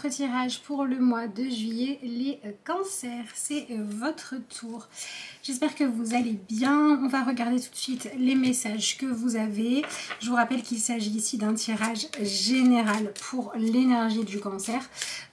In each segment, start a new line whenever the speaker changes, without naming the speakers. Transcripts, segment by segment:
votre tirage pour le mois de juillet, les cancers. C'est votre tour. J'espère que vous allez bien. On va regarder tout de suite les messages que vous avez. Je vous rappelle qu'il s'agit ici d'un tirage général pour l'énergie du cancer.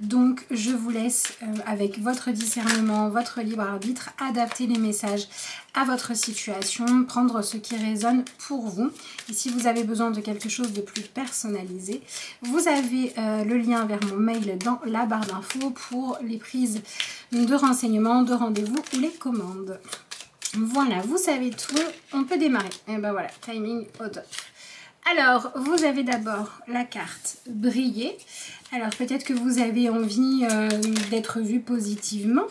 Donc je vous laisse avec votre discernement, votre libre arbitre, adapter les messages à votre situation, prendre ce qui résonne pour vous. Et si vous avez besoin de quelque chose de plus personnalisé, vous avez le lien vers mon mail dans la barre d'infos pour les prises de renseignements, de rendez-vous ou les commandes. Voilà, vous savez tout, on peut démarrer. Et ben voilà, timing au top. Alors, vous avez d'abord la carte briller. Alors peut-être que vous avez envie d'être vu positivement.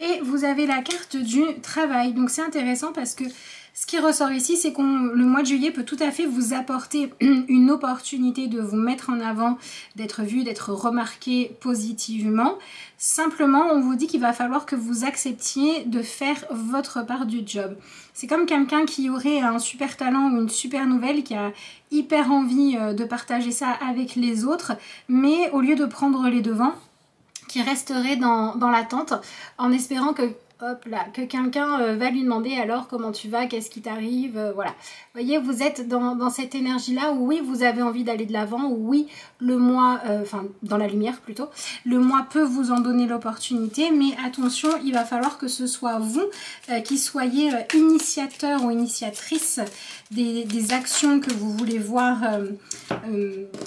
Et vous avez la carte du travail. Donc c'est intéressant parce que ce qui ressort ici, c'est que le mois de juillet peut tout à fait vous apporter une opportunité de vous mettre en avant, d'être vu, d'être remarqué positivement. Simplement, on vous dit qu'il va falloir que vous acceptiez de faire votre part du job. C'est comme quelqu'un qui aurait un super talent ou une super nouvelle, qui a hyper envie de partager ça avec les autres, mais au lieu de prendre les devants, qui resterait dans l'attente en espérant que, hop là, que quelqu'un va lui demander alors comment tu vas, qu'est-ce qui t'arrive, voilà. Vous voyez, vous êtes dans cette énergie-là où oui, vous avez envie d'aller de l'avant, où oui, le mois, enfin dans la lumière plutôt, le mois peut vous en donner l'opportunité, mais attention, il va falloir que ce soit vous qui soyez initiateur ou initiatrice des actions que vous voulez voir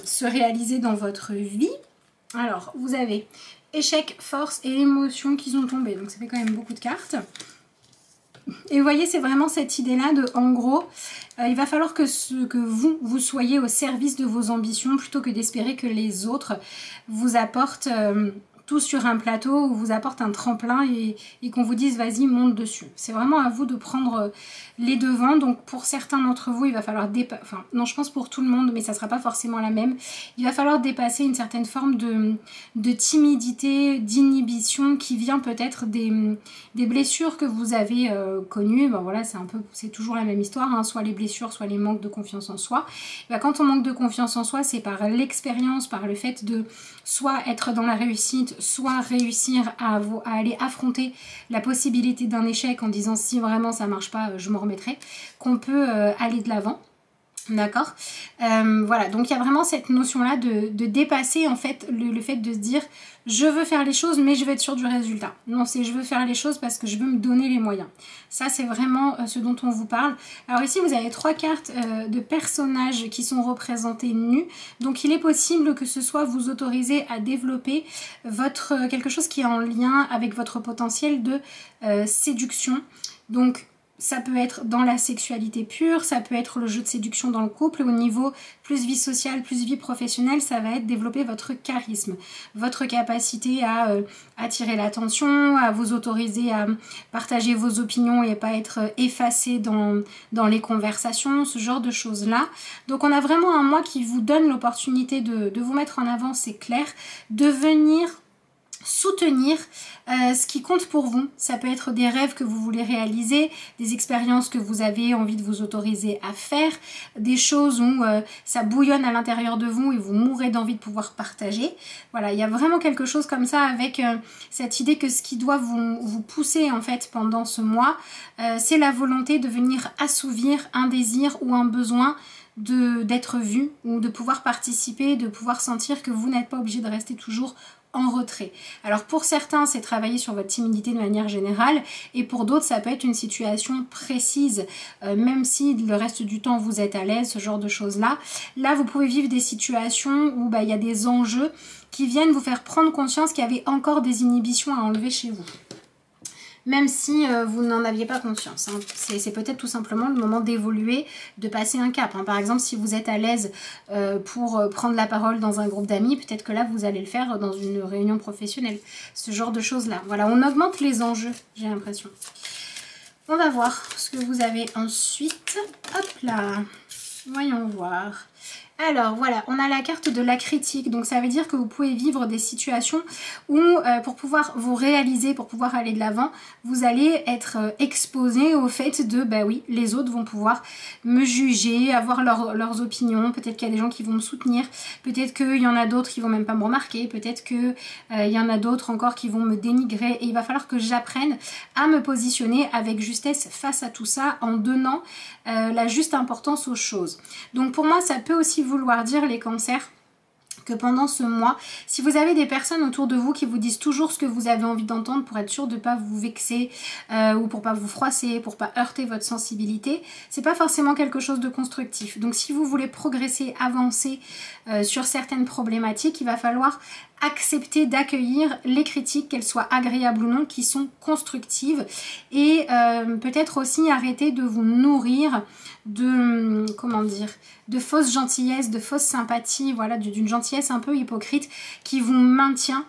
se réaliser dans votre vie. Alors, vous avez échec, force et émotion qui sont tombés. Donc ça fait quand même beaucoup de cartes. Et vous voyez, c'est vraiment cette idée-là de, en gros, il va falloir que vous soyez au service de vos ambitions plutôt que d'espérer que les autres vous apportent tout sur un plateau ou vous apportent un tremplin et qu'on vous dise vas-y, monte dessus. C'est vraiment à vous de prendre les devants. Donc pour certains d'entre vous, il va falloir dépasser, enfin non, je pense pour tout le monde, mais ça ne sera pas forcément la même. Il va falloir dépasser une certaine forme de timidité, d'inhibition qui vient peut-être des blessures que vous avez connues. Ben voilà, c'est toujours la même histoire, hein, soit les blessures, soit les manques de confiance en soi. Ben, quand on manque de confiance en soi, c'est par l'expérience, par le fait de soit être dans la réussite, soit réussir à aller affronter la possibilité d'un échec en disant si vraiment ça marche pas, je m'en remettrai, qu'on peut aller de l'avant. D'accord, voilà, donc il y a vraiment cette notion-là de dépasser en fait le fait de se dire je veux faire les choses mais je veux être sûre du résultat. Non, c'est je veux faire les choses parce que je veux me donner les moyens. Ça, c'est vraiment ce dont on vous parle. Alors ici, vous avez 3 cartes de personnages qui sont représentés nus. Donc il est possible que ce soit vous autorisez à développer quelque chose qui est en lien avec votre potentiel de séduction. Donc ça peut être dans la sexualité pure, ça peut être le jeu de séduction dans le couple. Au niveau plus vie sociale, plus vie professionnelle, ça va être développer votre charisme, votre capacité à attirer l'attention, à vous autoriser à partager vos opinions et pas être effacé dans les conversations, ce genre de choses-là. Donc on a vraiment un mois qui vous donne l'opportunité de vous mettre en avant, c'est clair, de venir soutenir ce qui compte pour vous. Ça peut être des rêves que vous voulez réaliser, des expériences que vous avez envie de vous autoriser à faire, des choses où ça bouillonne à l'intérieur de vous et vous mourrez d'envie de pouvoir partager. Voilà, il y a vraiment quelque chose comme ça avec cette idée que ce qui doit vous pousser en fait pendant ce mois, c'est la volonté de venir assouvir un désir ou un besoin d'être vu ou de pouvoir participer, de pouvoir sentir que vous n'êtes pas obligé de rester toujours en retrait. Alors pour certains, c'est travailler sur votre timidité de manière générale et pour d'autres, ça peut être une situation précise, même si le reste du temps, vous êtes à l'aise, ce genre de choses-là. Là, vous pouvez vivre des situations où il y a des enjeux qui viennent vous faire prendre conscience qu'il y avait encore des inhibitions à enlever chez vous. Même si vous n'en aviez pas conscience. Hein. C'est peut-être tout simplement le moment d'évoluer, de passer un cap. Hein. Par exemple, si vous êtes à l'aise pour prendre la parole dans un groupe d'amis, peut-être que là, vous allez le faire dans une réunion professionnelle. Ce genre de choses-là. Voilà, on augmente les enjeux, j'ai l'impression. On va voir ce que vous avez ensuite. Hop là, voyons voir. Alors voilà, on a la carte de la critique, donc ça veut dire que vous pouvez vivre des situations où pour pouvoir vous réaliser, pour pouvoir aller de l'avant, vous allez être exposé au fait de, bah oui, les autres vont pouvoir me juger, avoir leurs opinions, peut-être qu'il y a des gens qui vont me soutenir, peut-être qu'il y en a d'autres qui vont même pas me remarquer, peut-être qu'il y en a d'autres encore qui vont me dénigrer, et il va falloir que j'apprenne à me positionner avec justesse face à tout ça en donnant la juste importance aux choses. Donc pour moi, ça peut aussi vouloir dire, les cancers, que pendant ce mois, si vous avez des personnes autour de vous qui vous disent toujours ce que vous avez envie d'entendre pour être sûr de ne pas vous vexer ou pour pas vous froisser, pour pas heurter votre sensibilité, c'est pas forcément quelque chose de constructif. Donc si vous voulez progresser, avancer sur certaines problématiques, il va falloir accepter d'accueillir les critiques, qu'elles soient agréables ou non, qui sont constructives, et peut-être aussi arrêter de vous nourrir de, comment dire, de fausses gentillesses, de fausses sympathies, voilà, d'une gentillesse un peu hypocrite qui vous maintient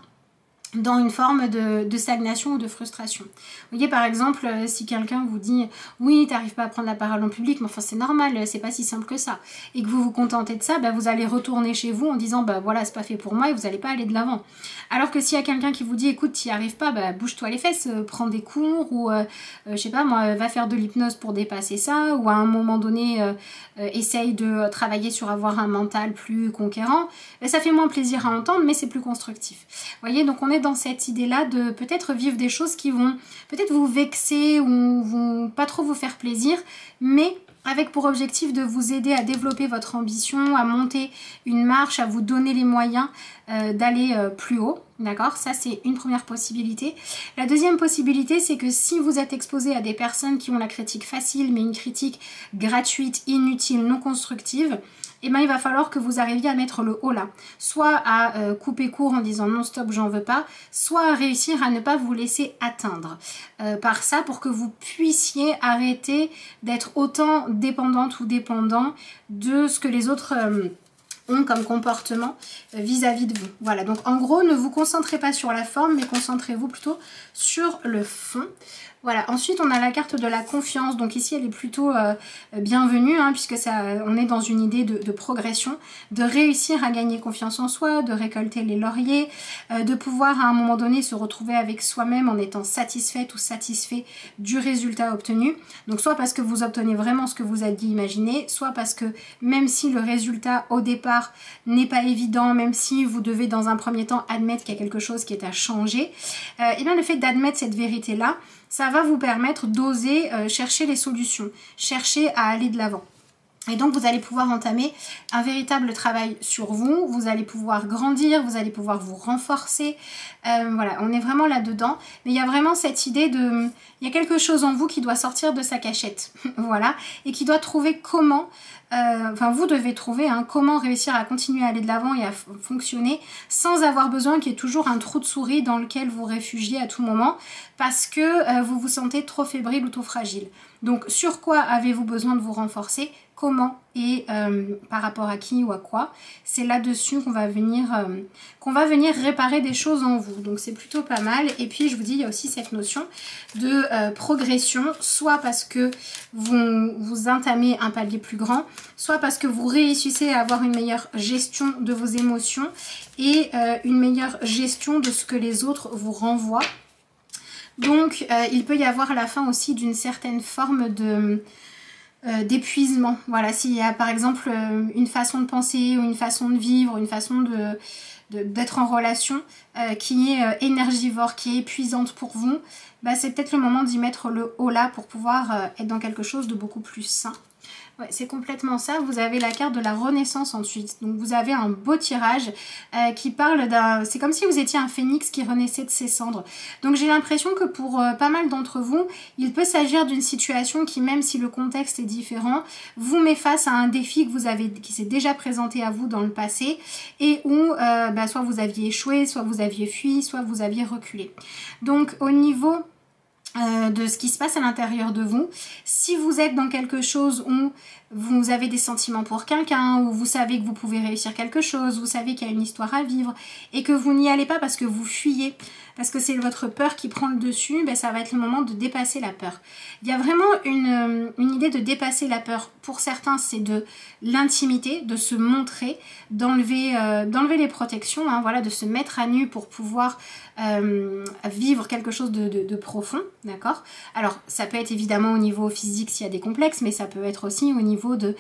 dans une forme de stagnation ou de frustration. Vous voyez, par exemple, si quelqu'un vous dit « Oui, t'arrives pas à prendre la parole en public, mais enfin c'est normal, c'est pas si simple que ça », et que vous vous contentez de ça, bah, vous allez retourner chez vous en disant « Bah voilà, c'est pas fait pour moi » et vous n'allez pas aller de l'avant. Alors que s'il y a quelqu'un qui vous dit « Écoute, t'y arrives pas, bah, bouge-toi les fesses, prends des cours » ou je sais pas moi, va faire de l'hypnose pour dépasser ça, ou à un moment donné, essaye de travailler sur avoir un mental plus conquérant, bah, ça fait moins plaisir à entendre, mais c'est plus constructif. Vous voyez, donc on est dans cette idée-là de peut-être vivre des choses qui vont peut-être vous vexer ou vont pas trop vous faire plaisir, mais avec pour objectif de vous aider à développer votre ambition, à monter une marche, à vous donner les moyens d'aller plus haut. D'accord? Ça, c'est une première possibilité. La deuxième possibilité, c'est que si vous êtes exposé à des personnes qui ont la critique facile, mais une critique gratuite, inutile, non constructive, eh ben, il va falloir que vous arriviez à mettre le haut là. Soit à couper court en disant non stop, j'en veux pas, soit à réussir à ne pas vous laisser atteindre par ça pour que vous puissiez arrêter d'être autant dépendante ou dépendant de ce que les autres ont comme comportement vis-à-vis de vous. Voilà, donc en gros, ne vous concentrez pas sur la forme, mais concentrez-vous plutôt sur le fond. Voilà, ensuite on a la carte de la confiance, donc ici elle est plutôt bienvenue, hein, puisque on est dans une idée de progression, de réussir à gagner confiance en soi, de récolter les lauriers, de pouvoir à un moment donné se retrouver avec soi-même en étant satisfaite ou satisfait du résultat obtenu. Donc soit parce que vous obtenez vraiment ce que vous aviez imaginé, soit parce que même si le résultat au départ n'est pas évident, même si vous devez dans un premier temps admettre qu'il y a quelque chose qui est à changer, et bien le fait d'admettre cette vérité-là, ça va vous permettre d'oser chercher les solutions, chercher à aller de l'avant. Et donc vous allez pouvoir entamer un véritable travail sur vous, vous allez pouvoir grandir, vous allez pouvoir vous renforcer, voilà, on est vraiment là-dedans. Mais il y a vraiment cette idée de, il y a quelque chose en vous qui doit sortir de sa cachette, voilà, et qui doit trouver comment, enfin vous devez trouver comment réussir à continuer à aller de l'avant et à fonctionner sans avoir besoin qu'il y ait toujours un trou de souris dans lequel vous réfugiez à tout moment parce que vous vous sentez trop fébrile ou trop fragile. Donc sur quoi avez-vous besoin de vous renforcer ? Comment et par rapport à qui ou à quoi? C'est là-dessus qu'on va venir réparer des choses en vous. Donc c'est plutôt pas mal. Et puis je vous dis, il y a aussi cette notion de progression, soit parce que vous entamez un palier plus grand, soit parce que vous réussissez à avoir une meilleure gestion de vos émotions et une meilleure gestion de ce que les autres vous renvoient. Donc il peut y avoir la fin aussi d'une certaine forme d'épuisement. Voilà, s'il y a par exemple une façon de penser ou une façon de vivre, une façon d'être en relation qui est énergivore, qui est épuisante pour vous, bah, c'est peut-être le moment d'y mettre le haut là pour pouvoir être dans quelque chose de beaucoup plus sain. Ouais, c'est complètement ça. Vous avez la carte de la renaissance ensuite. Donc vous avez un beau tirage qui parle d'un... C'est comme si vous étiez un phénix qui renaissait de ses cendres. Donc j'ai l'impression que pour pas mal d'entre vous, il peut s'agir d'une situation qui, même si le contexte est différent, vous met face à un défi qui s'est déjà présenté à vous dans le passé et où soit vous aviez échoué, soit vous aviez fui, soit vous aviez reculé. Donc au niveau de ce qui se passe à l'intérieur de vous. Si vous êtes dans quelque chose où vous avez des sentiments pour quelqu'un, où vous savez que vous pouvez réussir quelque chose, vous savez qu'il y a une histoire à vivre et que vous n'y allez pas parce que vous fuyez, parce que c'est votre peur qui prend le dessus, ben ça va être le moment de dépasser la peur. Il y a vraiment une idée de dépasser la peur. Pour certains, c'est de l'intimité, de se montrer, d'enlever les protections, hein, voilà, de se mettre à nu pour pouvoir vivre quelque chose de profond, d'accord? Alors, ça peut être évidemment au niveau physique s'il y a des complexes, mais ça peut être aussi au niveau de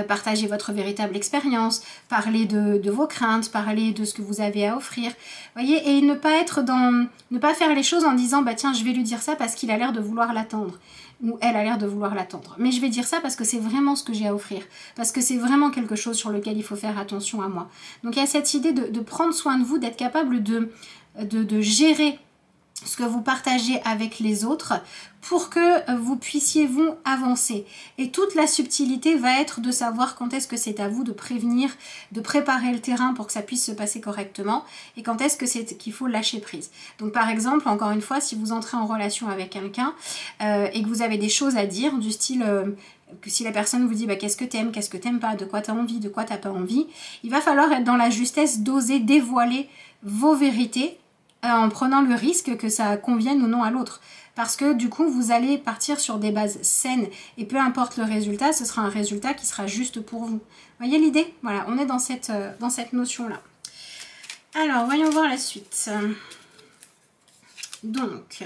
partager votre véritable expérience, parler de vos craintes, parler de ce que vous avez à offrir, voyez, et ne pas faire les choses en disant, bah tiens, je vais lui dire ça parce qu'il a l'air de vouloir l'attendre. Ou elle a l'air de vouloir l'attendre. Mais je vais dire ça parce que c'est vraiment ce que j'ai à offrir. Parce que c'est vraiment quelque chose sur lequel il faut faire attention à moi. Donc il y a cette idée de prendre soin de vous, d'être capable de gérer ce que vous partagez avec les autres pour que vous puissiez vous avancer. Et toute la subtilité va être de savoir quand est-ce que c'est à vous de prévenir, de préparer le terrain pour que ça puisse se passer correctement et quand est-ce que c'est qu'il faut lâcher prise. Donc par exemple, encore une fois, si vous entrez en relation avec quelqu'un et que vous avez des choses à dire du style... que si la personne vous dit bah, qu'est-ce que t'aimes pas, de quoi t'as envie, de quoi t'as pas envie, il va falloir être dans la justesse d'oser dévoiler vos vérités en prenant le risque que ça convienne ou non à l'autre. Parce que du coup, vous allez partir sur des bases saines et peu importe le résultat, ce sera un résultat qui sera juste pour vous. Voyez l'idée? Voilà, on est dans cette notion-là. Alors, voyons voir la suite. Donc...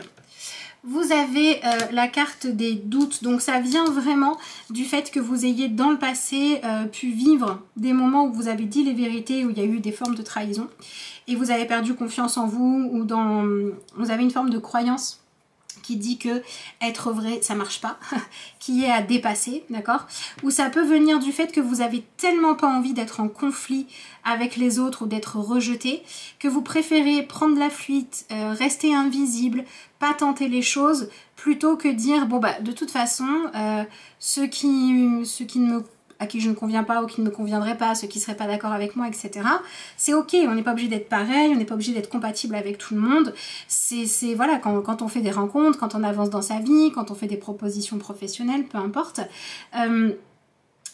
vous avez la carte des doutes, donc ça vient vraiment du fait que vous ayez dans le passé pu vivre des moments où vous avez dit les vérités, où il y a eu des formes de trahison et vous avez perdu confiance en vous ou vous avez une forme de croyance qui dit que être vrai ça marche pas, qui est à dépasser, d'accord? Ou ça peut venir du fait que vous avez tellement pas envie d'être en conflit avec les autres ou d'être rejeté, que vous préférez prendre la fuite, rester invisible, pas tenter les choses, plutôt que dire bon bah de toute façon à qui je ne conviens pas ou qui ne me conviendrait pas, ceux qui ne seraient pas d'accord avec moi, etc. C'est ok, on n'est pas obligé d'être pareil, on n'est pas obligé d'être compatible avec tout le monde. C'est voilà, quand on fait des rencontres, quand on avance dans sa vie, quand on fait des propositions professionnelles, peu importe.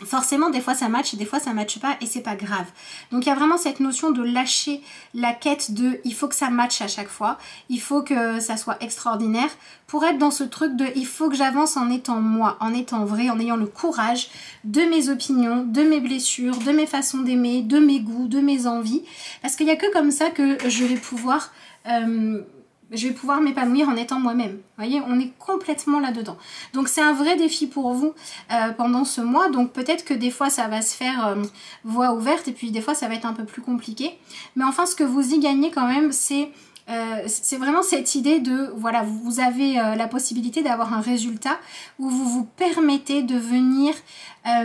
Forcément, des fois ça match, des fois ça matche pas et c'est pas grave. Donc il y a vraiment cette notion de lâcher la quête de il faut que ça matche à chaque fois, il faut que ça soit extraordinaire pour être dans ce truc de il faut que j'avance en étant moi, en étant vrai, en ayant le courage de mes opinions, de mes blessures, de mes façons d'aimer, de mes goûts, de mes envies. Parce qu'il n'y a que comme ça que je vais pouvoir m'épanouir en étant moi-même. Vous voyez, on est complètement là-dedans. Donc c'est un vrai défi pour vous pendant ce mois. Donc peut-être que des fois ça va se faire voie ouverte et puis des fois ça va être un peu plus compliqué. Mais enfin ce que vous y gagnez quand même, c'est vraiment cette idée de, voilà, vous avez la possibilité d'avoir un résultat où vous vous permettez de venir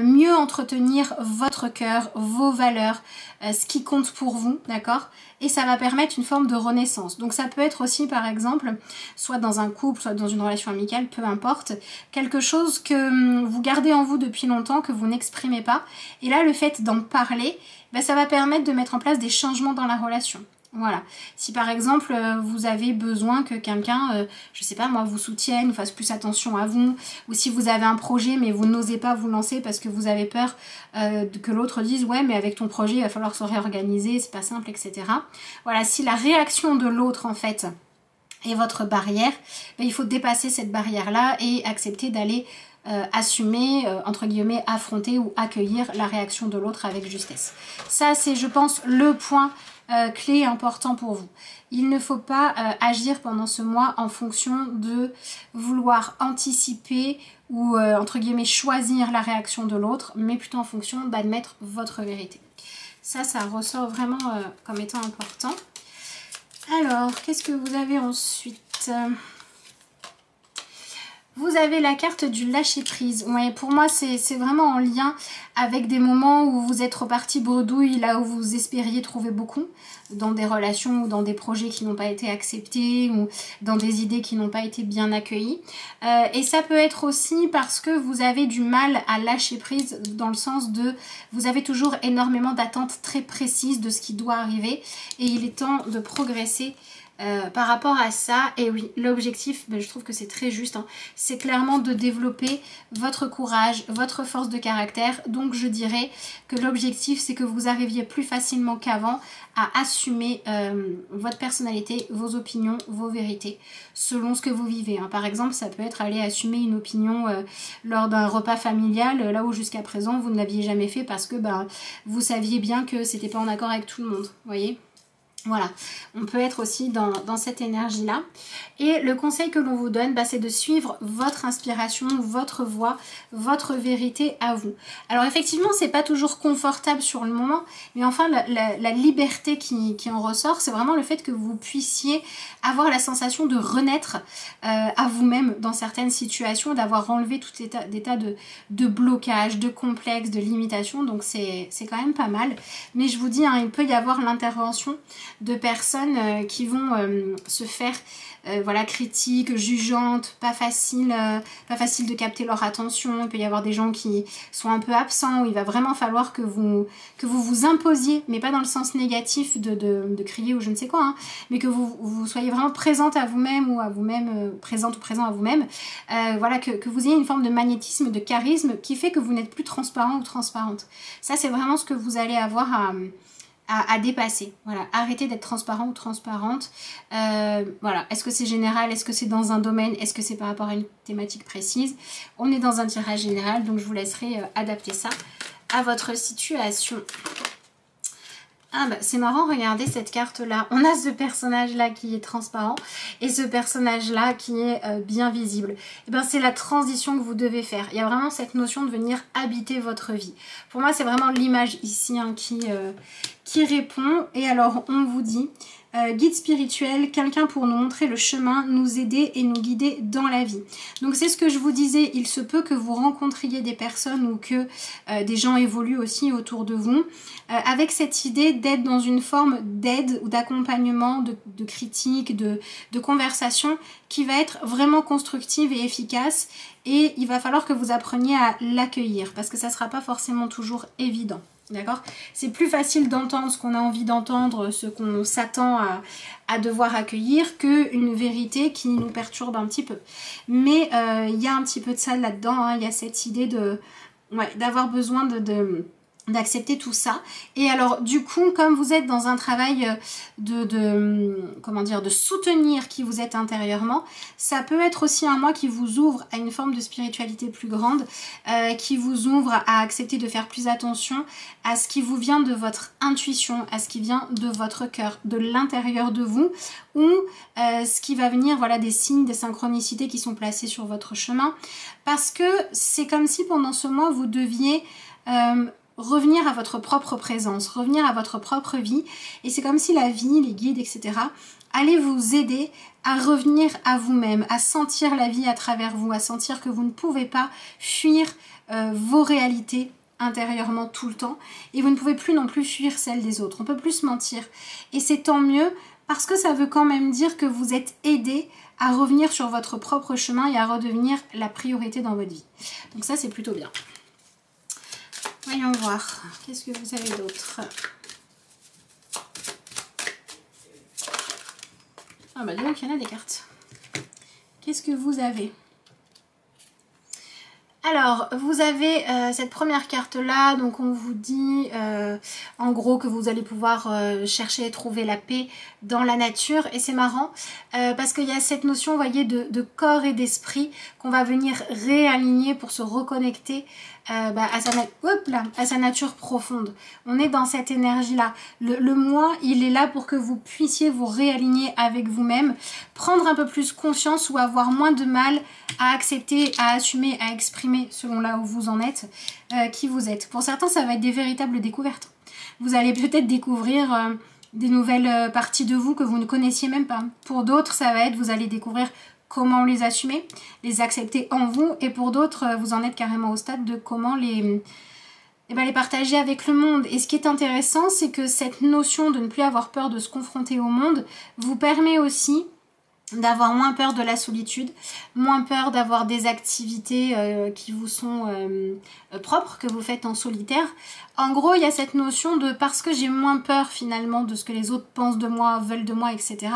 mieux entretenir votre cœur, vos valeurs, ce qui compte pour vous, d'accord? Et ça va permettre une forme de renaissance. Donc ça peut être aussi par exemple, soit dans un couple, soit dans une relation amicale, peu importe, quelque chose que vous gardez en vous depuis longtemps, que vous n'exprimez pas. Et là le fait d'en parler, ben, ça va permettre de mettre en place des changements dans la relation. Voilà, si par exemple vous avez besoin que quelqu'un, je sais pas moi, vous soutienne, fasse plus attention à vous, ou si vous avez un projet mais vous n'osez pas vous lancer parce que vous avez peur que l'autre dise ouais mais avec ton projet il va falloir se réorganiser, c'est pas simple, etc. Voilà, si la réaction de l'autre en fait est votre barrière, ben, il faut dépasser cette barrière là et accepter d'aller assumer, entre guillemets, affronter ou accueillir la réaction de l'autre avec justesse. Ça c'est je pense le point clé important pour vous. Il ne faut pas agir pendant ce mois en fonction de vouloir anticiper ou entre guillemets choisir la réaction de l'autre, mais plutôt en fonction d'admettre votre vérité. Ça ressort vraiment comme étant important. Alors, qu'est-ce que vous avez ensuite ? Vous avez la carte du lâcher prise. Ouais, pour moi, c'est vraiment en lien avec des moments où vous êtes reparti bredouille, là où vous espériez trouver beaucoup, dans des relations ou dans des projets qui n'ont pas été acceptés ou dans des idées qui n'ont pas été bien accueillies. Et ça peut être aussi parce que vous avez du mal à lâcher prise dans le sens de vous avez toujours énormément d'attentes très précises de ce qui doit arriver et il est temps de progresser par rapport à ça. Et oui, l'objectif, ben, je trouve que c'est très juste, hein, c'est clairement de développer votre courage, votre force de caractère. Donc je dirais que l'objectif, c'est que vous arriviez plus facilement qu'avant à assumer votre personnalité, vos opinions, vos vérités, selon ce que vous vivez, hein. Par exemple, ça peut être aller assumer une opinion lors d'un repas familial, là où jusqu'à présent vous ne l'aviez jamais fait parce que ben, vous saviez bien que c'était pas en accord avec tout le monde, vous voyez. Voilà, on peut être aussi dans cette énergie-là. Et le conseil que l'on vous donne, bah, c'est de suivre votre inspiration, votre voix, votre vérité à vous. Alors effectivement, c'est pas toujours confortable sur le moment, mais enfin la liberté qui en ressort, c'est vraiment le fait que vous puissiez avoir la sensation de renaître à vous-même dans certaines situations, d'avoir enlevé tout état de blocage, de complexe, de limitation. Donc c'est quand même pas mal. Mais je vous dis, hein, il peut y avoir l'intervention de personnes qui vont se faire voilà, critiques, jugeantes, pas facile de capter leur attention. Il peut y avoir des gens qui sont un peu absents, où il va vraiment falloir que vous vous imposiez, mais pas dans le sens négatif de crier ou je ne sais quoi, hein, mais que vous soyez vraiment présente à vous-même ou à vous-même, présente ou présent à vous-même, voilà, que vous ayez une forme de magnétisme, de charisme qui fait que vous n'êtes plus transparent ou transparente. Ça, c'est vraiment ce que vous allez avoir à dépasser. Voilà, arrêtez d'être transparent ou transparente. Voilà, est-ce que c'est général, est-ce que c'est dans un domaine, est-ce que c'est par rapport à une thématique précise? On est dans un tirage général, donc je vous laisserai adapter ça à votre situation. Ah bah c'est marrant, regardez cette carte là, on a ce personnage là qui est transparent et ce personnage là qui est bien visible. Et ben c'est la transition que vous devez faire. Il y a vraiment cette notion de venir habiter votre vie. Pour moi c'est vraiment l'image ici, hein, qui répond. Et alors on vous dit guide spirituel, quelqu'un pour nous montrer le chemin, nous aider et nous guider dans la vie. Donc c'est ce que je vous disais, il se peut que vous rencontriez des personnes ou que des gens évoluent aussi autour de vous, avec cette idée d'être dans une forme d'aide ou d'accompagnement, de critique, de conversation qui va être vraiment constructive et efficace, et il va falloir que vous appreniez à l'accueillir parce que ça ne sera pas forcément toujours évident. D'accord? C'est plus facile d'entendre ce qu'on a envie d'entendre, ce qu'on s'attend à devoir accueillir, qu'une vérité qui nous perturbe un petit peu. Mais il y a un petit peu de ça là-dedans, hein. Il y a cette idée d'avoir besoin d'accepter tout ça. Et alors du coup, comme vous êtes dans un travail comment dire, de soutenir qui vous êtes intérieurement, ça peut être aussi un mois qui vous ouvre à une forme de spiritualité plus grande, qui vous ouvre à accepter de faire plus attention à ce qui vous vient de votre intuition, à ce qui vient de votre cœur, de l'intérieur de vous, ou ce qui va venir, voilà, des signes, des synchronicités qui sont placés sur votre chemin, parce que c'est comme si pendant ce mois vous deviez revenir à votre propre présence, revenir à votre propre vie, et c'est comme si la vie, les guides, etc. allaient vous aider à revenir à vous-même, à sentir la vie à travers vous, à sentir que vous ne pouvez pas fuir vos réalités intérieurement tout le temps, et vous ne pouvez plus non plus fuir celles des autres. On peut plus se mentir, et c'est tant mieux parce que ça veut quand même dire que vous êtes aidé à revenir sur votre propre chemin et à redevenir la priorité dans votre vie. Donc ça, c'est plutôt bien. Voyons voir, qu'est-ce que vous avez d'autre? Ah bah dis donc, il y en a des cartes. Qu'est-ce que vous avez? Alors, vous avez cette première carte-là, donc on vous dit en gros que vous allez pouvoir chercher et trouver la paix dans la nature. Et c'est marrant parce qu'il y a cette notion, vous voyez, de corps et d'esprit qu'on va venir réaligner pour se reconnecter à sa nature profonde. On est dans cette énergie-là. Le moi, il est là pour que vous puissiez vous réaligner avec vous-même, prendre un peu plus conscience ou avoir moins de mal à accepter, à assumer, à exprimer, selon là où vous en êtes, qui vous êtes. Pour certains, ça va être des véritables découvertes. Vous allez peut-être découvrir des nouvelles parties de vous que vous ne connaissiez même pas. Pour d'autres, ça va être, vous allez découvrir comment les assumer, les accepter en vous, et pour d'autres, vous en êtes carrément au stade de comment les partager avec le monde. Et ce qui est intéressant, c'est que cette notion de ne plus avoir peur de se confronter au monde vous permet aussi d'avoir moins peur de la solitude, moins peur d'avoir des activités qui vous sont propres, que vous faites en solitaire. En gros, il y a cette notion de parce que j'ai moins peur finalement de ce que les autres pensent de moi, veulent de moi, etc.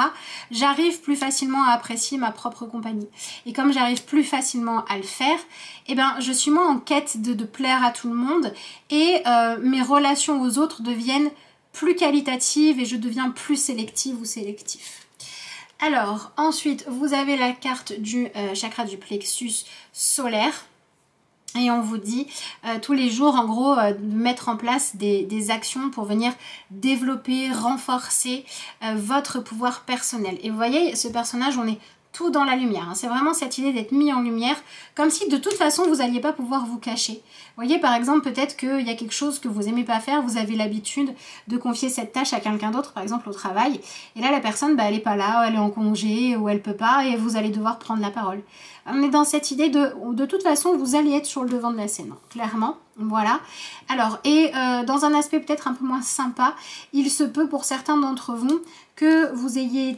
J'arrive plus facilement à apprécier ma propre compagnie. Et comme j'arrive plus facilement à le faire, eh ben, je suis moins en quête de plaire à tout le monde et mes relations aux autres deviennent plus qualitatives et je deviens plus sélective ou sélectif. Alors, ensuite, vous avez la carte du chakra du plexus solaire. Et on vous dit tous les jours, en gros, de mettre en place des actions pour venir développer, renforcer votre pouvoir personnel. Et vous voyez, ce personnage, on est tout dans la lumière. Hein. C'est vraiment cette idée d'être mis en lumière, comme si de toute façon, vous n'alliez pas pouvoir vous cacher. Vous voyez, par exemple, peut-être qu'il y a quelque chose que vous n'aimez pas faire, vous avez l'habitude de confier cette tâche à quelqu'un d'autre, par exemple au travail, et là, la personne, bah, elle n'est pas là, elle est en congé, ou elle peut pas, et vous allez devoir prendre la parole. On est dans cette idée de toute façon, vous allez être sur le devant de la scène, clairement. Voilà. Alors, et dans un aspect peut-être un peu moins sympa, il se peut pour certains d'entre vous que vous ayez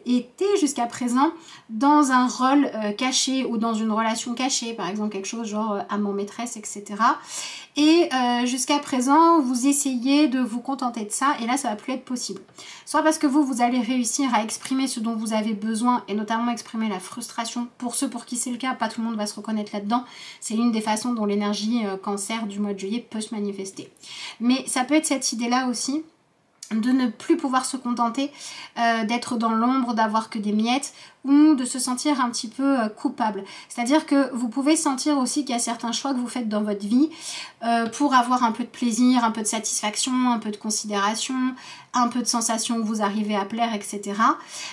été jusqu'à présent dans un rôle caché ou dans une relation cachée, par exemple quelque chose genre amant-maîtresse, etc. Et jusqu'à présent, vous essayez de vous contenter de ça et là, ça va plus être possible. Soit parce que vous allez réussir à exprimer ce dont vous avez besoin et notamment exprimer la frustration. Pour ceux pour qui c'est le cas, pas tout le monde va se reconnaître là-dedans. C'est l'une des façons dont l'énergie cancer du mois de juillet peut se manifester. Mais ça peut être cette idée-là aussi, de ne plus pouvoir se contenter d'être dans l'ombre, d'avoir que des miettes ou de se sentir un petit peu coupable. C'est-à-dire que vous pouvez sentir aussi qu'il y a certains choix que vous faites dans votre vie pour avoir un peu de plaisir, un peu de satisfaction, un peu de considération, un peu de sensation où vous arrivez à plaire, etc.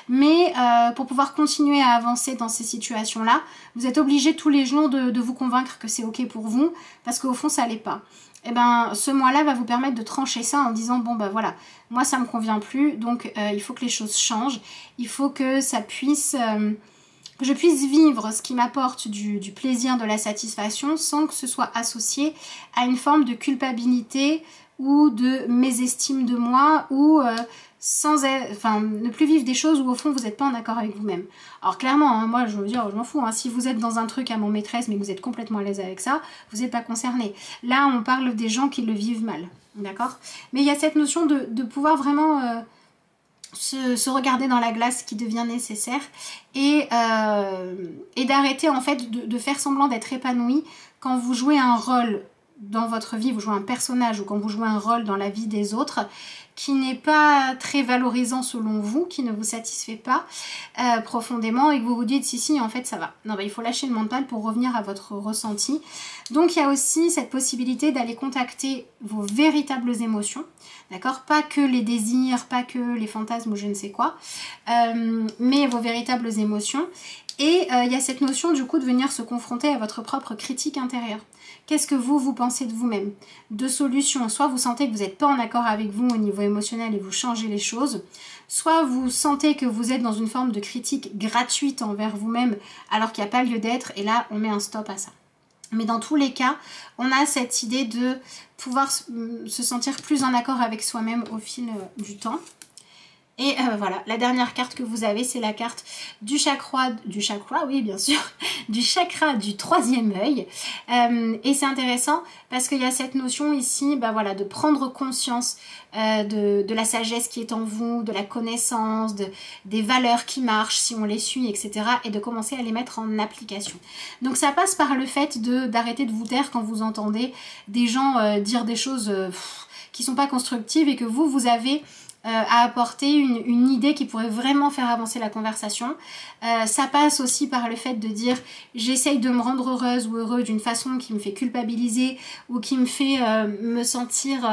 Mais pour pouvoir continuer à avancer dans ces situations-là, vous êtes obligé tous les jours de vous convaincre que c'est ok pour vous parce qu'au fond ça l'est pas. Et ben ce mois-là va vous permettre de trancher ça en disant bon ben voilà, moi ça me convient plus, donc il faut que les choses changent, il faut que ça puisse, que je puisse vivre ce qui m'apporte du plaisir, de la satisfaction sans que ce soit associé à une forme de culpabilité ou de mésestime de moi ou ne plus vivre des choses où au fond vous n'êtes pas en accord avec vous-même. Alors clairement, hein, moi je veux dire, je m'en fous, hein, si vous êtes dans un truc à mon maîtresse mais que vous êtes complètement à l'aise avec ça, vous n'êtes pas concerné. Là on parle des gens qui le vivent mal, d'accord? Mais il y a cette notion de pouvoir vraiment se regarder dans la glace qui devient nécessaire et d'arrêter en fait de faire semblant d'être épanoui quand vous jouez un rôle dans votre vie, vous jouez un personnage ou quand vous jouez un rôle dans la vie des autres qui n'est pas très valorisant selon vous, qui ne vous satisfait pas profondément et que vous vous dites si en fait ça va. Non, bah, il faut lâcher le mental pour revenir à votre ressenti. Donc il y a aussi cette possibilité d'aller contacter vos véritables émotions, d'accord? Pas que les désirs, pas que les fantasmes ou je ne sais quoi, mais vos véritables émotions. Et il y a cette notion du coup de venir se confronter à votre propre critique intérieure. Qu'est-ce que vous pensez de vous-même? Deux solutions, soit vous sentez que vous n'êtes pas en accord avec vous au niveau émotionnel et vous changez les choses, soit vous sentez que vous êtes dans une forme de critique gratuite envers vous-même alors qu'il n'y a pas lieu d'être et là on met un stop à ça. Mais dans tous les cas, on a cette idée de pouvoir se sentir plus en accord avec soi-même au fil du temps. Et voilà, la dernière carte que vous avez, c'est la carte du chakra, oui bien sûr, du chakra du troisième œil. Et c'est intéressant parce qu'il y a cette notion ici, bah voilà, de prendre conscience de la sagesse qui est en vous, de la connaissance, des valeurs qui marchent si on les suit, etc. Et de commencer à les mettre en application. Donc ça passe par le fait d'arrêter de vous taire quand vous entendez des gens dire des choses qui sont pas constructives et que vous avez à apporter une idée qui pourrait vraiment faire avancer la conversation. Ça passe aussi par le fait de dire j'essaye de me rendre heureuse ou heureux d'une façon qui me fait culpabiliser ou qui me fait me sentir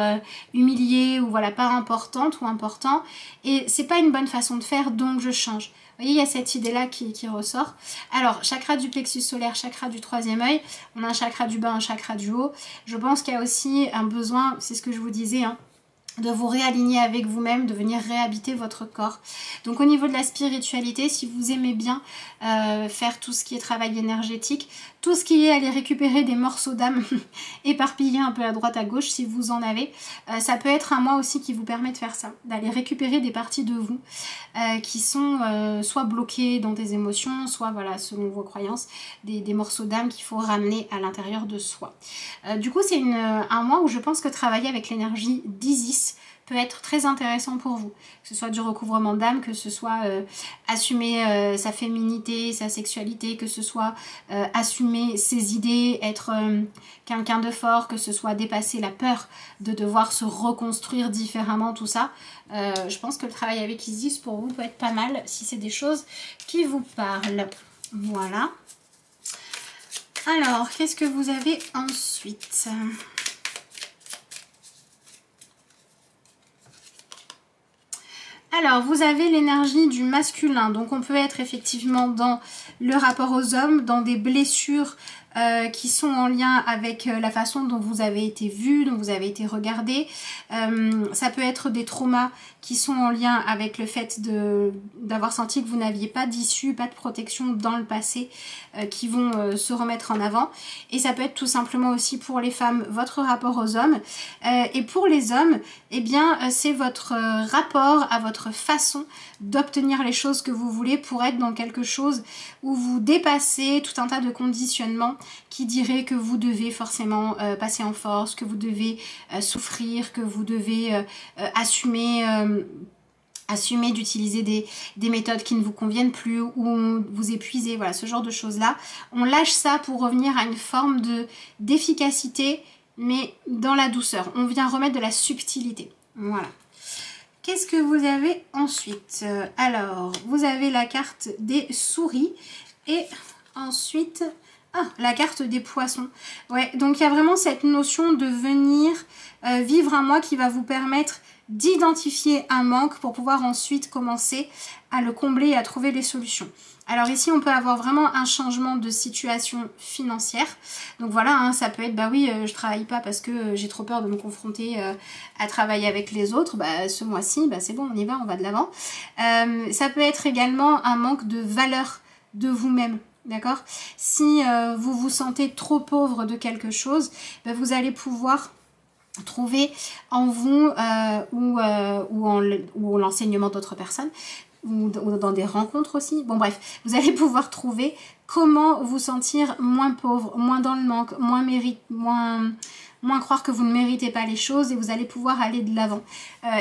humiliée ou voilà pas importante ou important et c'est pas une bonne façon de faire donc je change. Vous voyez, il y a cette idée-là qui ressort. Alors, chakra du plexus solaire, chakra du troisième œil, on a un chakra du bas, un chakra du haut. Je pense qu'il y a aussi un besoin, c'est ce que je vous disais, hein, de vous réaligner avec vous-même, de venir réhabiter votre corps. Donc au niveau de la spiritualité, si vous aimez bien faire tout ce qui est travail énergétique, tout ce qui est aller récupérer des morceaux d'âme éparpillés un peu à droite à gauche si vous en avez, ça peut être un mois aussi qui vous permet de faire ça, d'aller récupérer des parties de vous qui sont soit bloquées dans des émotions, soit voilà, selon vos croyances, des morceaux d'âme qu'il faut ramener à l'intérieur de soi. Du coup c'est un mois où je pense que travailler avec l'énergie d'Isis peut être très intéressant pour vous, que ce soit du recouvrement d'âme, que ce soit assumer sa féminité, sa sexualité, que ce soit assumer ses idées, être quelqu'un de fort, que ce soit dépasser la peur de devoir se reconstruire différemment, tout ça. Je pense que le travail avec Isis pour vous peut être pas mal si c'est des choses qui vous parlent. Voilà. Alors, qu'est-ce que vous avez ensuite ? Alors, vous avez l'énergie du masculin, donc on peut être effectivement dans le rapport aux hommes, dans des blessures qui sont en lien avec la façon dont vous avez été vu, dont vous avez été regardé. Ça peut être des traumas qui sont en lien avec le fait d'avoir senti que vous n'aviez pas d'issue, pas de protection dans le passé, qui vont se remettre en avant. Et ça peut être tout simplement aussi pour les femmes, votre rapport aux hommes. Et pour les hommes, eh bien, c'est votre rapport à votre façon d'obtenir les choses que vous voulez pour être dans quelque chose où vous dépassez tout un tas de conditionnements qui diraient que vous devez forcément passer en force, que vous devez souffrir, que vous devez assumer d'utiliser des méthodes qui ne vous conviennent plus ou vous épuiser, voilà, ce genre de choses-là. On lâche ça pour revenir à une forme d'efficacité, mais dans la douceur. On vient remettre de la subtilité. Voilà. Qu'est-ce que vous avez ensuite? Alors, vous avez la carte des souris et ensuite... Ah, la carte des poissons. Ouais, donc il y a vraiment cette notion de venir vivre un mois qui va vous permettre d'identifier un manque pour pouvoir ensuite commencer à le combler et à trouver des solutions. Alors ici, on peut avoir vraiment un changement de situation financière. Donc voilà, hein, ça peut être, bah oui, je travaille pas parce que j'ai trop peur de me confronter à travailler avec les autres. Bah ce mois-ci, bah c'est bon, on y va, on va de l'avant. Ça peut être également un manque de valeur de vous-même. D'accord? Si vous vous sentez trop pauvre de quelque chose, bah, vous allez pouvoir trouver en vous ou en l'enseignement d'autres personnes ou dans des rencontres aussi. Bon bref, vous allez pouvoir trouver comment vous sentir moins pauvre, moins dans le manque, moins croire que vous ne méritez pas les choses et vous allez pouvoir aller de l'avant.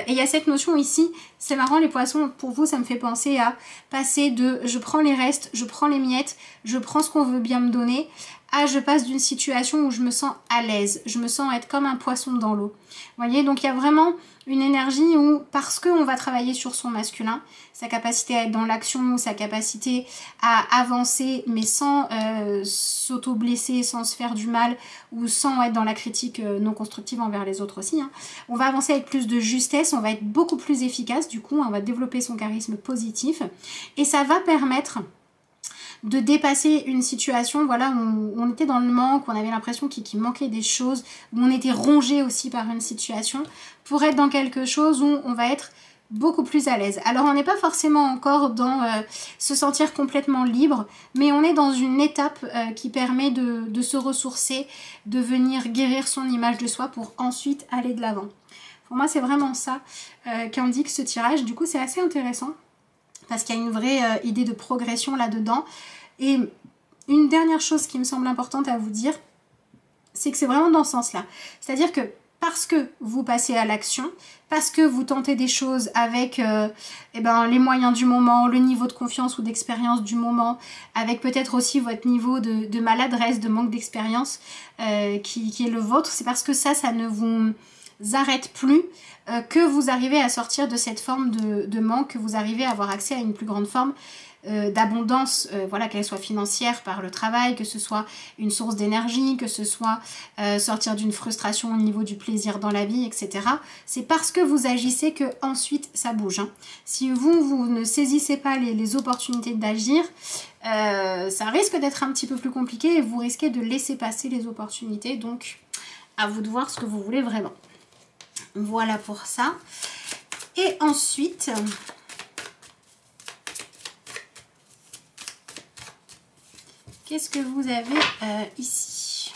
Et il y a cette notion ici, c'est marrant les poissons, pour vous ça me fait penser à passer de je prends les restes, je prends les miettes, je prends ce qu'on veut bien me donner, à je passe d'une situation où je me sens à l'aise, je me sens être comme un poisson dans l'eau. Vous voyez, donc il y a vraiment une énergie où, parce qu'on va travailler sur son masculin, sa capacité à être dans l'action, sa capacité à avancer, mais sans s'auto-blesser, sans se faire du mal, ou sans être dans la critique non constructive envers les autres aussi, hein. On va avancer avec plus de justesse, on va être beaucoup plus efficace, du coup, on va développer son charisme positif, et ça va permettre de dépasser une situation, voilà, où on était dans le manque, où on avait l'impression qu'il manquait des choses, où on était rongé aussi par une situation, pour être dans quelque chose où on va être beaucoup plus à l'aise. Alors on n'est pas forcément encore dans se sentir complètement libre, mais on est dans une étape qui permet de se ressourcer, de venir guérir son image de soi pour ensuite aller de l'avant. Pour moi c'est vraiment ça qu'indique ce tirage, du coup c'est assez intéressant. Parce qu'il y a une vraie idée de progression là-dedans. Et une dernière chose qui me semble importante à vous dire, c'est que c'est vraiment dans ce sens-là. C'est-à-dire que parce que vous passez à l'action, parce que vous tentez des choses avec les moyens du moment, le niveau de confiance ou d'expérience du moment, avec peut-être aussi votre niveau de maladresse, de manque d'expérience qui est le vôtre, c'est parce que ça ne vous arrête plus, que vous arrivez à sortir de cette forme de manque, que vous arrivez à avoir accès à une plus grande forme d'abondance, voilà, qu'elle soit financière par le travail, que ce soit une source d'énergie, que ce soit sortir d'une frustration au niveau du plaisir dans la vie, etc. C'est parce que vous agissez que ensuite ça bouge, hein. Si vous ne saisissez pas les opportunités d'agir, ça risque d'être un petit peu plus compliqué et vous risquez de laisser passer les opportunités, donc à vous de voir ce que vous voulez vraiment. Voilà pour ça. Et ensuite, qu'est-ce que vous avez ici?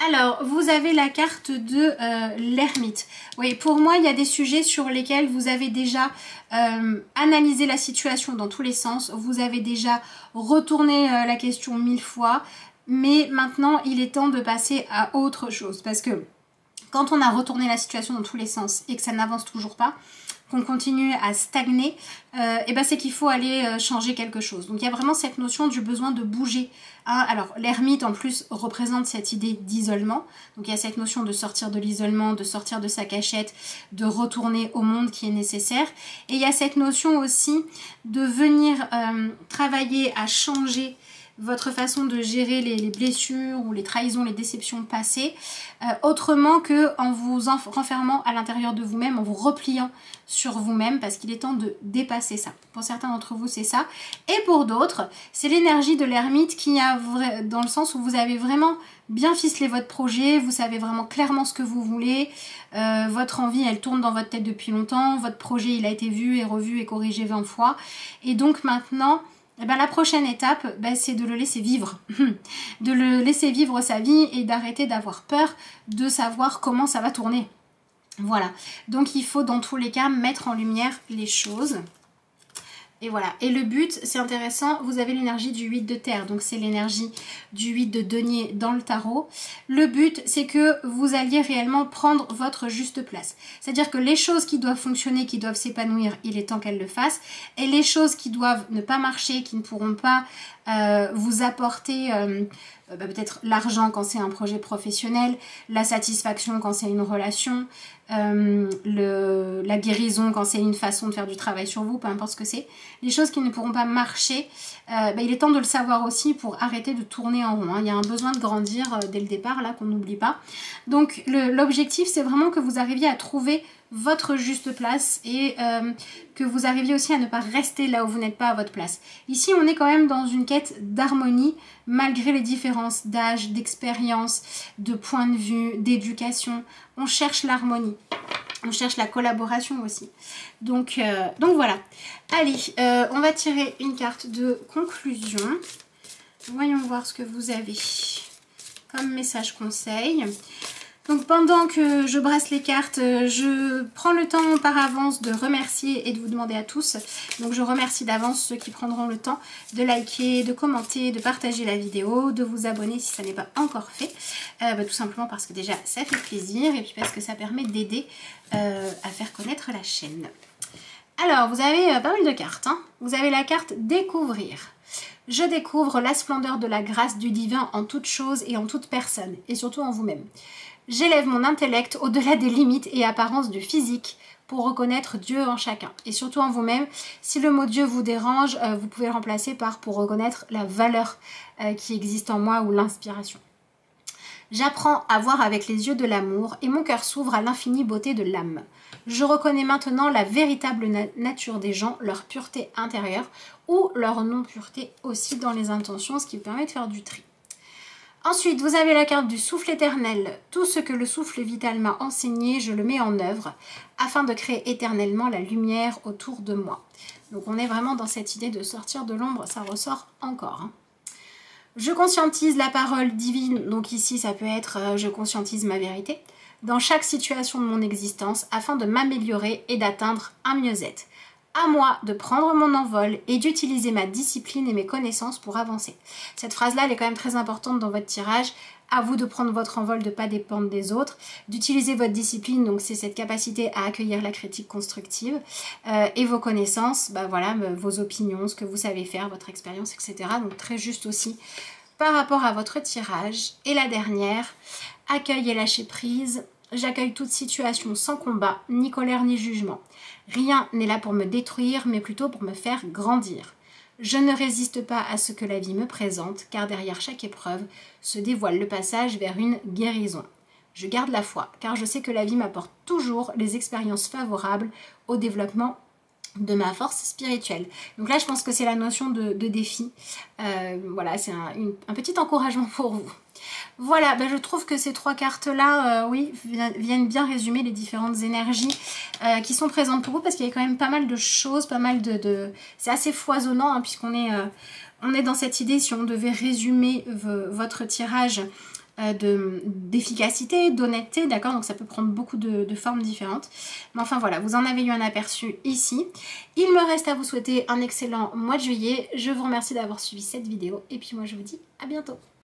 Alors, vous avez la carte de l'ermite. Oui, pour moi, il y a des sujets sur lesquels vous avez déjà analysé la situation dans tous les sens. Vous avez déjà retourné la question 1000 fois. Mais maintenant, il est temps de passer à autre chose. Parce que quand on a retourné la situation dans tous les sens et que ça n'avance toujours pas, qu'on continue à stagner, et ben c'est qu'il faut aller changer quelque chose. Donc il y a vraiment cette notion du besoin de bouger. Hein. Alors l'ermite en plus représente cette idée d'isolement. Donc il y a cette notion de sortir de l'isolement, de sortir de sa cachette, de retourner au monde qui est nécessaire. Et il y a cette notion aussi de venir travailler à changer votre façon de gérer les blessures ou les trahisons, les déceptions passées, autrement que en vous renfermant à l'intérieur de vous-même, en vous repliant sur vous-même, parce qu'il est temps de dépasser ça. Pour certains d'entre vous, c'est ça. Et pour d'autres, c'est l'énergie de l'ermite qui a dans le sens où vous avez vraiment bien ficelé votre projet, vous savez vraiment clairement ce que vous voulez, votre envie, elle tourne dans votre tête depuis longtemps, votre projet, il a été vu et revu et corrigé 20 fois. Et donc maintenant, eh ben, la prochaine étape, c'est de le laisser vivre. De le laisser vivre sa vie et d'arrêter d'avoir peur de savoir comment ça va tourner. Voilà. Donc il faut dans tous les cas mettre en lumière les choses. Et voilà. Et le but, c'est intéressant, vous avez l'énergie du 8 de terre. Donc c'est l'énergie du 8 de denier dans le tarot. Le but, c'est que vous alliez réellement prendre votre juste place. C'est-à-dire que les choses qui doivent fonctionner, qui doivent s'épanouir, il est temps qu'elles le fassent. Et les choses qui doivent ne pas marcher, qui ne pourront pas vous apporter peut-être l'argent quand c'est un projet professionnel, la satisfaction quand c'est une relation, la guérison quand c'est une façon de faire du travail sur vous, peu importe ce que c'est. Les choses qui ne pourront pas marcher, il est temps de le savoir aussi pour arrêter de tourner en rond. Hein. Il y a un besoin de grandir dès le départ, là, qu'on n'oublie pas. Donc l'objectif, c'est vraiment que vous arriviez à trouver votre juste place et que vous arriviez aussi à ne pas rester là où vous n'êtes pas à votre place. Ici, on est quand même dans une quête d'harmonie, malgré les différences d'âge, d'expérience, de point de vue, d'éducation. On cherche l'harmonie. On cherche la collaboration aussi. Donc voilà. Allez, on va tirer une carte de conclusion. Voyons voir ce que vous avez comme message conseil. Donc pendant que je brasse les cartes, je prends le temps par avance de remercier et de vous demander à tous. Donc je remercie d'avance ceux qui prendront le temps de liker, de commenter, de partager la vidéo, de vous abonner si ça n'est pas encore fait. Tout simplement parce que déjà ça fait plaisir et puis parce que ça permet d'aider à faire connaître la chaîne. Alors vous avez pas mal de cartes. Hein. Vous avez la carte découvrir. Je découvre la splendeur de la grâce du divin en toute chose et en toute personne et surtout en vous-même. J'élève mon intellect au-delà des limites et apparences du physique pour reconnaître Dieu en chacun. Et surtout en vous-même, si le mot Dieu vous dérange, vous pouvez le remplacer par pour reconnaître la valeur qui existe en moi ou l'inspiration. J'apprends à voir avec les yeux de l'amour et mon cœur s'ouvre à l'infinie beauté de l'âme. Je reconnais maintenant la véritable nature des gens, leur pureté intérieure ou leur non-pureté aussi dans les intentions, ce qui vous permet de faire du tri. Ensuite, vous avez la carte du souffle éternel. Tout ce que le souffle vital m'a enseigné, je le mets en œuvre afin de créer éternellement la lumière autour de moi. Donc on est vraiment dans cette idée de sortir de l'ombre, ça ressort encore. Hein. Je conscientise la parole divine, donc ici ça peut être je conscientise ma vérité, dans chaque situation de mon existence afin de m'améliorer et d'atteindre un mieux-être. À moi de prendre mon envol et d'utiliser ma discipline et mes connaissances pour avancer. Cette phrase-là, elle est quand même très importante dans votre tirage. À vous de prendre votre envol, de ne pas dépendre des autres, d'utiliser votre discipline, donc c'est cette capacité à accueillir la critique constructive, et vos connaissances, vos opinions, ce que vous savez faire, votre expérience, etc. Donc très juste aussi par rapport à votre tirage. Et la dernière, accueil et lâcher prise. J'accueille toute situation sans combat, ni colère, ni jugement. Rien n'est là pour me détruire, mais plutôt pour me faire grandir. Je ne résiste pas à ce que la vie me présente, car derrière chaque épreuve se dévoile le passage vers une guérison. Je garde la foi, car je sais que la vie m'apporte toujours les expériences favorables au développement de ma force spirituelle. Donc là, je pense que c'est la notion de défi. Voilà, c'est un petit encouragement pour vous. Voilà, ben je trouve que ces 3 cartes-là, oui, viennent bien résumer les différentes énergies qui sont présentes pour vous, parce qu'il y a quand même pas mal de choses, pas mal c'est assez foisonnant, hein, puisqu'on est, on est dans cette idée, si on devait résumer votre tirage d'efficacité, d'honnêteté, d'accord, donc ça peut prendre beaucoup de formes différentes. Mais enfin voilà, vous en avez eu un aperçu ici. Il me reste à vous souhaiter un excellent mois de juillet. Je vous remercie d'avoir suivi cette vidéo et puis moi je vous dis à bientôt.